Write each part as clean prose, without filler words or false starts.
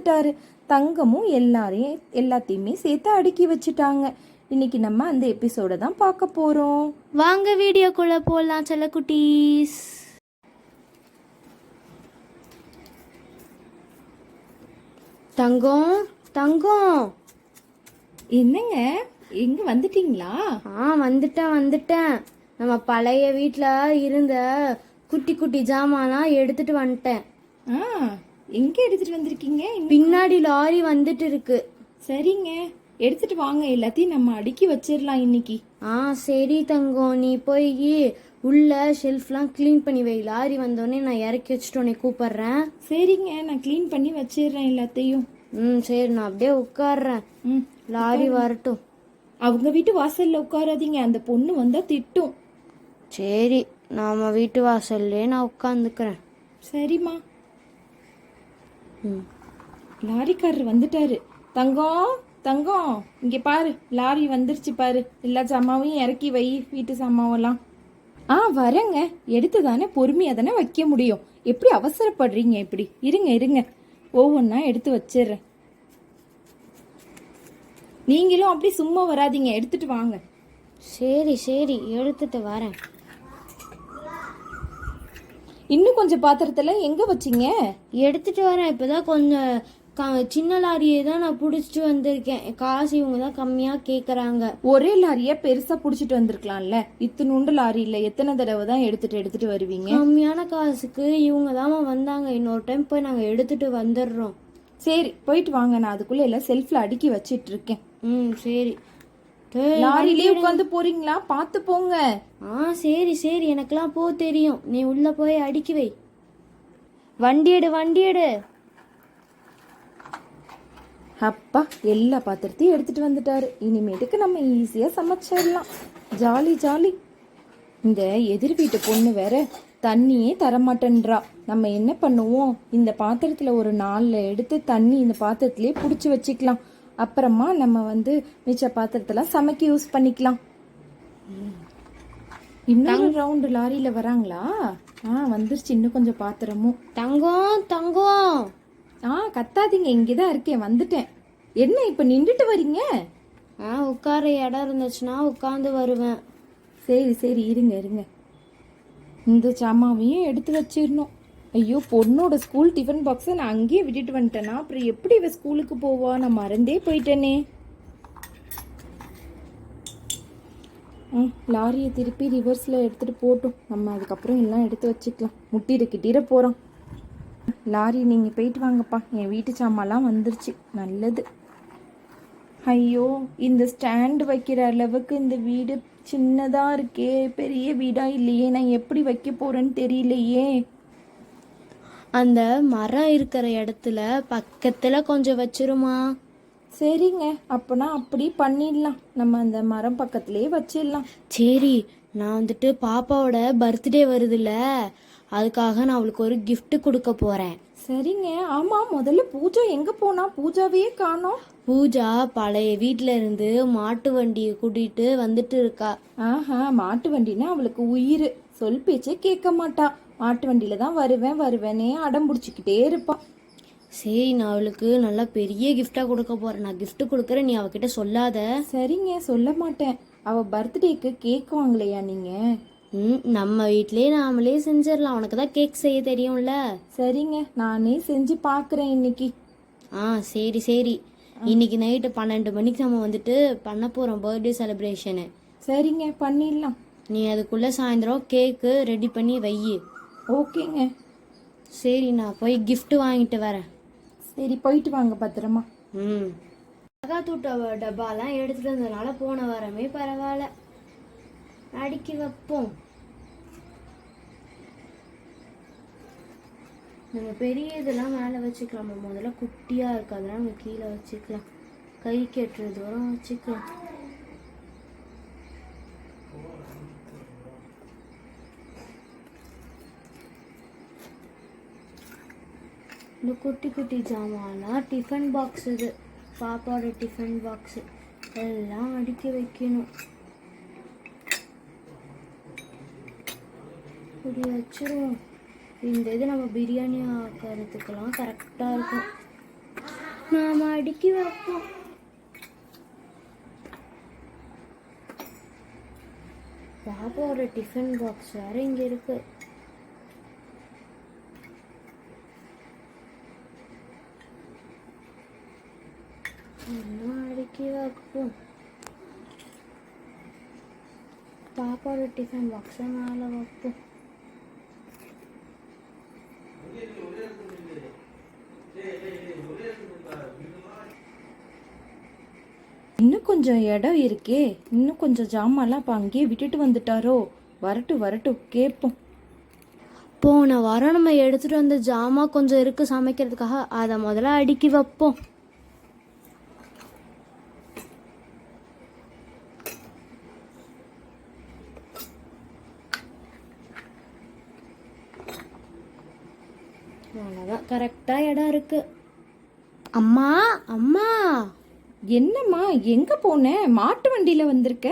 வந்துட்டாரு. தங்கமும் எல்லாத்தையுமே சேர்த்து அடுக்கி வச்சுட்டாங்க. இன்னைக்கு நம்ம அந்த எபிசோட தான் பார்க்க போறோம். வாங்க வீடியோக்குள்ள போலாம் செல்லக்குட்டீஸ். தங்கம் தங்கம், என்னங்க எங்க வந்துட்டீங்களா? வந்துட்டேன். நம்ம பழைய வீட்டில் இருந்த குட்டி குட்டி ஜாமான்லாம் எடுத்துட்டு வந்துட்டேன். எங்க எடுத்துட்டு வந்திருக்கீங்க? பின்னாடி லாரி வந்துட்டு இருக்கு. சரிங்க, எடுத்துட்டு வாங்க, எல்லாத்தையும் நம்ம அடுக்கி வச்சிடலாம் இன்னைக்கு. சரி தங்கம், நீ போய் உள்ள ஷெல்ஃப்லாம் க்ளீன் பண்ணி வை. லாரி வந்தோடனே நான் இறக்கி வச்சுட்டு உன்னை கூப்பிடுறேன். சரிங்க, நான் க்ளீன் பண்ணி வச்சிடுறேன் எல்லாத்தையும். சரி, நான் அப்படியே உட்காடுறேன். லாரி வரட்டும். அவங்க வீட்டு வாசல்ல உட்காராதீங்க, அந்த பொண்ணு வந்தா திட்டும். சரி, நாம வீட்டு வாசல்லே நான் உட்காந்துக்கிறேன். சரிம்மா. லாரிக்காரர் வந்துட்டாரு. தங்கம் தங்கம், இங்க பாரு, லாரி வந்துருச்சு பாரு. எல்லா சாமாவையும் இறக்கி வை, வீட்டு சாமாவெல்லாம். வரேங்க, எடுத்து தானே பொறுமையா தானே வைக்க முடியும். எப்படி அவசரப்படுறீங்க இப்படி? இருங்க ஒவ்வொன்னா எடுத்து வச்சிடுறேன். நீங்களும் அப்படி சும்மா வராதீங்க, எடுத்துட்டு வாங்க. சரி, எடுத்துட்டு வரேன். இன்னும் கொஞ்சம் பாத்திரத்துல எங்க வச்சீங்க? எடுத்துட்டு வரேன். இப்பதான் கொஞ்சம் சின்ன லாரியை தான் நான் பிடிச்சிட்டு வந்திருக்கேன். காசு இவங்க தான் கம்மியா கேக்குறாங்க. ஒரே லாரியா பெருசா புடிச்சிட்டு வந்திருக்கலாம்ல. இத்தினுண்டு லாரி இல்ல, எத்தனை தடவை தான் எடுத்துட்டு வருவீங்க? கம்மியான காசுக்கு இவங்க தான் வந்தாங்க. இன்னொரு டைம் போய் நாங்க எடுத்துட்டு வந்துடுறோம். சரி, போயிட்டு வாங்க, நான் அதுக்குள்ள எல்லாம் செல்ஃப்ல அடுக்கி வச்சிட்டு இருக்கேன். சரி. லாரிலே உட்காந்து போறீங்களா? பார்த்து போங்க. சரி, எனக்கெல்லாம் போ தெரியும். நீ உள்ள போய் அடுக்கி வை. வண்டி எடு. அப்பா, எல்லா பாத்திரத்தையும் எடுத்துட்டு வந்துட்டாரு. இனிமேட்டுக்கு நம்ம ஈஸியா சமைச்சிடலாம். ஜாலி. இந்த எதிர் வீட்டு பொண்ணு வேற தண்ணியே தரமாட்டேன்றா. நம்ம என்ன பண்ணுவோம், இந்த பாத்திரத்துல ஒரு 4 எடுத்து தண்ணி இந்த பாத்திரத்திலே புடிச்சு வச்சுக்கலாம். அப்புறமா நம்ம மிச்ச பாத்திரத்தெல்லாம் சமைக்க யூஸ் பண்ணிக்கலாம். இன்னொரு ரவுண்டு லாரியில வராங்களா? வந்துருச்சு இன்னும் கொஞ்சம் பாத்திரமும். தங்கம் கத்தாதீங்க, இங்கதான் இருக்கேன், வந்துட்டேன். என்ன இப்ப நின்றுட்டு வரீங்க? உட்கார இடம் இருந்துச்சுன்னா உட்காந்து வருவேன். சரி, இருங்க. இந்த சாமாவையும் எடுத்து வச்சிடணும். ஐயோ, பொண்ணோட ஸ்கூல் டிஃபன் பாக்ஸை நான் அங்கேயே விட்டுட்டு வந்துட்டேன்னா அப்புறம் எப்படி இவ ஸ்கூலுக்கு போவா? நான் மறந்தே போயிட்டேனே. லாரியை திருப்பி ரிவர்ஸில் எடுத்துகிட்டு போட்டோம். நம்ம அதுக்கப்புறம் எல்லாம் எடுத்து வச்சுக்கலாம். கிட்டிட போகிறோம். லாரி நீங்கள் போயிட்டு வாங்கப்பா, என் வீட்டு சாமான்லாம் வந்துருச்சு. நல்லது. ஐயோ, இந்த ஸ்டாண்டு வைக்கிற அளவுக்கு இந்த வீடு சின்னதாக இருக்கே, பெரிய வீடாக இல்லையே. நான் எப்படி வைக்க போகிறேன்னு தெரியலையே. அந்த மரம் இருக்கிற இடத்துல பக்கத்தில் கொஞ்சம் வச்சிருமா? சரிங்க, அப்போனா அப்படி பண்ணிடலாம். நம்ம அந்த மரம் பக்கத்துலேயே வச்சிடலாம். சரி, நான் பாப்பாவோட பர்த்டே வருதுல்ல, அதுக்காக நான் அவளுக்கு ஒரு gift கொடுக்க போறேன். சரிங்க. ஆமாம், முதல்ல பூஜா எங்கே போனா? பூஜாவையே காணோம். பூஜா பழைய வீட்டில இருந்து மாட்டு வண்டியை கூட்டிட்டு வந்துட்டு இருக்கா. மாட்டு வண்டினா அவளுக்கு உயிர். சொல் பேச்சே கேட்க மாட்டா. மாட்டு வண்டியில தான் வருவேனே அடம் பிடிச்சிக்கிட்டே இருப்பா. சரி, நான் அவளுக்கு நல்லா பெரிய கிஃப்டா கொடுக்க போறேன். நான் gift கொடுக்கறேன், நீ அவகிட்ட சொல்லாத. சரிங்க, சொல்ல மாட்டேன். அவ பர்த்டேக்கு கேக் வாங்கலையா நீங்க? நம்ம வீட்லயே நாமளே செஞ்சிடலாம். உனக்கு தான் கேக் செய்ய தெரியும்ல. சரிங்க, நானே செஞ்சு பார்க்குறேன் இன்னைக்கு. சரி. இன்னைக்கு நைட்டு 12 மணிக்கு நம்ம பண்ண போறோம் பர்த்டே செலிப்ரேஷனு. சரிங்க, பண்ணிடலாம். நீ அதுக்குள்ள சாயந்தரம் கேக்கு ரெடி பண்ணி வை. ஓகேங்க. சரி, நான் போய் gift வாங்கிட்டு வரேன். சரி, போயிட்டு வாங்க பத்திரமா. தூட்ட டப்பாலாம் எடுத்துட்டு வந்ததுனால போன வாரமே பரவாயில்ல. அடுக்கி வைப்போம். நம்ம பெரிய இதெல்லாம் மேலே வச்சுக்கலாம். முதல்ல குட்டியாக இருக்கு, அதெல்லாம் நம்ம கீழே வச்சுக்கலாம். கை கெட்டுற தூரம் வச்சுக்கலாம். இந்த குட்டி குட்டி ஜாமான்லாம் டிஃபன் பாக்ஸ், இது பாப்பாவோட டிஃபன் பாக்ஸு, எல்லாம் அடுக்கி வைக்கணும். இப்படி வச்சிருவோம். இந்த இது நம்ம பிரியாணி ஆக்கிறதுக்கெல்லாம் கரெக்டாக இருக்கும். நாம அடுக்கி வைப்போம். பாப்பாவோட டிஃபன் பாக்ஸ் வேற இங்க இருக்கு. எல்லாம் அடுக்கி வைப்போம். பாப்பாவோட டிஃபன் பாக்ஸை மேலே வைப்போம். இன்னும் கொஞ்சம் இடம் இருக்கே, இன்னும் கொஞ்சம் ஜாமான்லாம் அப்போ அங்கேயே விட்டுட்டு வந்துட்டாரோ. வரட்டும் வரட்டும், கேட்போம். போன வாரம் நம்ம எடுத்துட்டு வந்த ஜாமான் கொஞ்சம் இருக்கு சமைக்கிறதுக்காக, அதை முதல்ல அடுக்கி வைப்போம். அவ்வளோதான், கரெக்டாக இடம் இருக்கு. அம்மா அம்மா. என்னம்மா, எங்க போன? மாட்டு வண்டியில வந்திருக்க?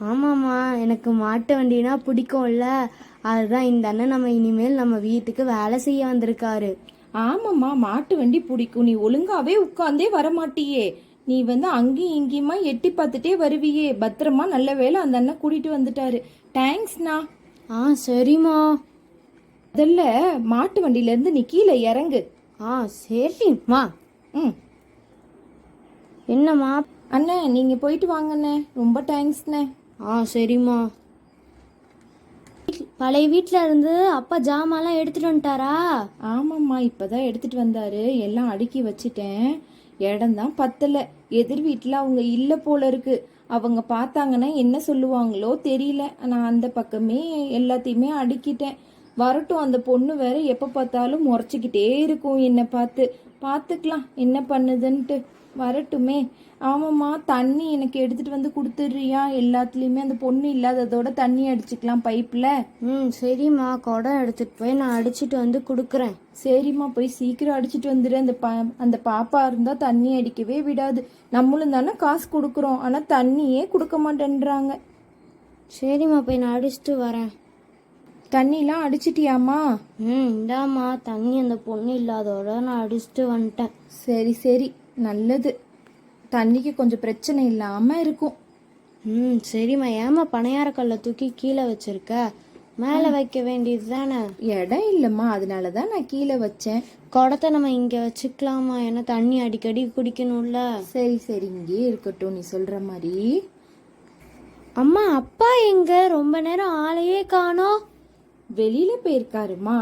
ஆமாம்மா, எனக்கு மாட்டு வண்டினா பிடிக்கும்ல, அதுதான் இந்த அண்ணன் நம்ம இனிமேல் நம்ம வீட்டுக்கு வேலை செய்ய வந்திருக்காரு. ஆமாம்மா, மாட்டு வண்டி பிடிக்கும். நீ ஒழுங்காவே உட்காந்தே வரமாட்டியே. நீ அங்கேயும் இங்கேயுமா எட்டி பார்த்துட்டே வருவியே. பத்திரமா, நல்ல வேளை அந்த அண்ணன் கூட்டிட்டு வந்துட்டாரு. தேங்க்ஸ்ண்ணா. சரிம்மா. முதல்ல மாட்டு வண்டியில இருந்து நீ கீழே இறங்கு. சரிம்மா. என்னம்மா? அண்ணே, நீங்க போயிட்டு வாங்கண்ணே. ரொம்ப தேங்க்ஸ்ண்ணே. சரிம்மா. பழைய வீட்டில் இருந்து அப்பா ஜாமான்லாம் எடுத்துட்டு வந்துட்டாரா? ஆமாம்மா, இப்பதான் எடுத்துட்டு வந்தாரு. எல்லாம் அடுக்கி வச்சிட்டேன். இடம்தான் பத்தல. எதிர் வீட்டில் அவங்க இல்லை போல இருக்கு. அவங்க பார்த்தாங்கன்னா என்ன சொல்லுவாங்களோ தெரியல. நான் அந்த பக்கமே எல்லாத்தையுமே அடுக்கிட்டேன். வரட்டும், அந்த பொண்ணு வேற எப்போ பார்த்தாலும் முறைச்சிக்கிட்டே இருக்கும் என்னை பார்த்து. பார்த்துக்கலாம் என்ன பண்ணுதுன்ட்டு. வரட்டுமே. ஆமாம்மா, தண்ணி எனக்கு எடுத்துட்டு வந்து கொடுத்துட்றியா? எல்லாத்துலேயுமே அந்த பொண்ணு இல்லாததோட தண்ணி அடிச்சுக்கலாம் பைப்பில். சரிம்மா, குடம் எடுத்துட்டு போய் நான் அடிச்சுட்டு வந்து கொடுக்குறேன். சரிம்மா, போய் சீக்கிரம் அடிச்சுட்டு வந்துடு. அந்த பாப்பா இருந்தால் தண்ணி அடிக்கவே விடாது. நம்மளும் தானே காசு கொடுக்குறோம், ஆனால் தண்ணியே கொடுக்க மாட்டேன்றாங்க. சரிம்மா, போய் நான் அடிச்சுட்டு வரேன். தண்ணிலாம் அடிச்சிட்டியாம்மா? இந்தாம்மா தண்ணி. அந்த பொண்ணு இல்லாதோட நான் அடிச்சுட்டு வந்துட்டேன். சரி சரி, நல்லது. தண்ணிக்கு கொஞ்சம் பிரச்சனை இல்லாமல் இருக்கும். சரிம்மா. ஏம்மா பனையாரக்கல்லை தூக்கி கீழே வச்சிருக்க? மேலே வைக்க வேண்டியது தானே? இடம் இல்லைம்மா, அதனால தான் நான் கீழே வச்சேன். குடத்தை நம்ம இங்கே வச்சுக்கலாமா? ஏன்னா தண்ணி அடிக்கடி குடிக்கணும்ல. சரி சரி, இங்கேயே இருக்கட்டும் நீ சொல்கிற மாதிரி. அம்மா, அப்பா எங்க? ரொம்ப நேரம் ஆளையே காணோம். வெளியில போயிருக்காருமா.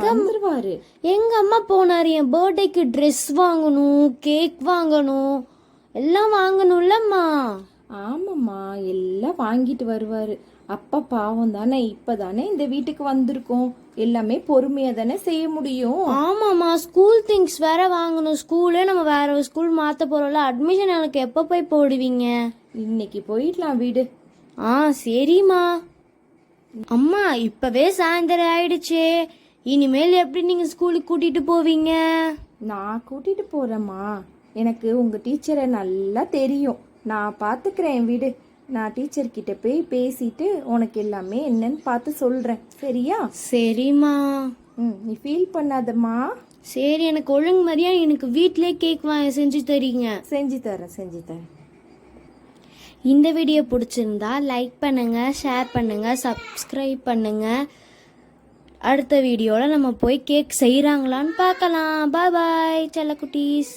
வந்துருவாரு. எங்க அம்மா போனாரு? என் பர்த்டேக்கு ட்ரெஸ் வாங்கணும், கேக் வாங்கணும், எல்லாம் வாங்கணும்லம்மா. ஆமாம்மா, எல்லாம் வாங்கிட்டு வருவாரு. அப்பா பாவம் தானே, இப்பதானே இந்த வீட்டுக்கு வந்திருக்கோம். எல்லாமே பொறுமையா தானே செய்ய முடியும். ஆமாம்மா, ஸ்கூல் திங்ஸ் வேற வாங்கணும். ஸ்கூலே நம்ம வேற ஒரு ஸ்கூல் மாத்த போறோம்ல. அட்மிஷன் எனக்கு எப்போ போய் போடுவீங்க? இன்னைக்கு போயிடலாம் வீடு. சரிம்மா. அம்மா, இப்பவே சாயந்தரம் ஆயிடுச்சே. இனிமேல் எப்படி நீங்க ஸ்கூலுக்கு கூட்டிட்டு போவீங்க? நான் கூட்டிட்டு போறேம்மா. எனக்கு உங்க டீச்சரை நல்லா தெரியும். நான் பாத்துக்கிறேன் வீடு. நான் டீச்சர் கிட்ட போய் பேசிட்டு உனக்கு எல்லாமே என்னன்னு பார்த்து சொல்றேன். சரியா? சரிம்மா. நீ ஃபீல் பண்ணாதம்மா. சரி, எனக்கு ஒழுங்கு மாதிரியா எனக்கு வீட்டிலே கேக் செஞ்சு தரீங்க? செஞ்சு தரேன். இந்த வீடியோ பிடிச்சிருந்தா லைக் பண்ணுங்க, ஷேர் பண்ணுங்க, சப்ஸ்கிரைப் பண்ணுங்க. அடுத்த வீடியோவில் நம்ம போய் கேக் செய்கிறாங்களான்னு பார்க்கலாம். பாய் பாய் செல்ல குட்டீஸ்.